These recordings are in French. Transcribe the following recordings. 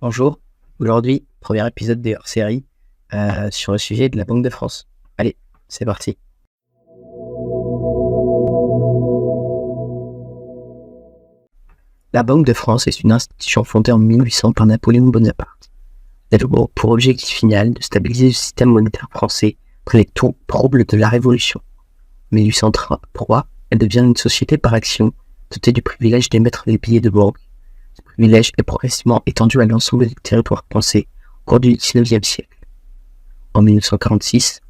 Bonjour, aujourd'hui, premier épisode des hors-série sur le sujet de la Banque de France. Allez, c'est parti. La Banque de France est une institution fondée en 1800 par Napoléon Bonaparte. Elle a pour objectif final de stabiliser le système monétaire français après les troubles de la Révolution. En 1803, elle devient une société par action dotée du privilège d'émettre les billets de banque. Ce privilège est progressivement étendu à l'ensemble du territoire français au cours du XIXe siècle. En 1946,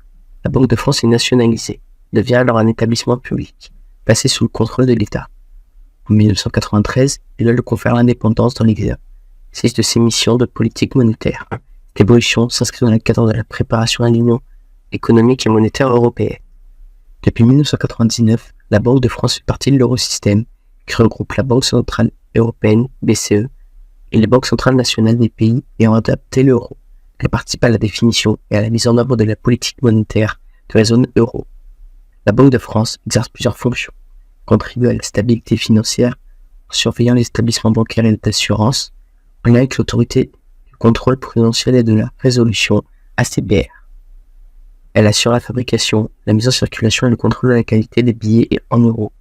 la Banque de France est nationalisée, devient alors un établissement public, placé sous le contrôle de l'État. En 1993, elle lui confère l'indépendance dans l'exercice de ses missions de politique monétaire. Cette évolution s'inscrit dans le cadre de la préparation à l'Union économique et monétaire européenne. Depuis 1999, la Banque de France fait partie de l'Eurosystème, qui regroupe la Banque centrale européenne, BCE, et les banques centrales nationales des pays ayant adopté l'euro. Elle participe à la définition et à la mise en œuvre de la politique monétaire de la zone euro. La Banque de France exerce plusieurs fonctions, contribue à la stabilité financière en surveillant les établissements bancaires et d'assurance, en lien avec l'autorité du contrôle prudentiel et de la résolution, ACBR. Elle assure la fabrication, la mise en circulation et le contrôle de la qualité des billets en euros.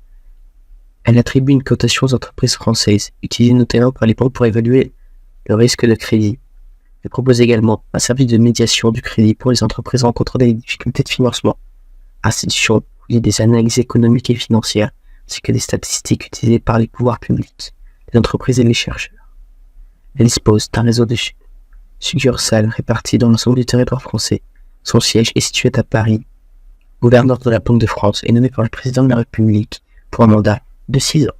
Elle attribue une cotation aux entreprises françaises, utilisée notamment par les banques pour évaluer le risque de crédit. Elle propose également un service de médiation du crédit pour les entreprises rencontrant des difficultés de financement. Institution liée des analyses économiques et financières, ainsi que des statistiques utilisées par les pouvoirs publics, les entreprises et les chercheurs. Elle dispose d'un réseau de succursales réparties dans l'ensemble du territoire français. Son siège est situé à Paris. Gouverneur de la Banque de France est nommé par le président de la République pour un mandat de 6 ans.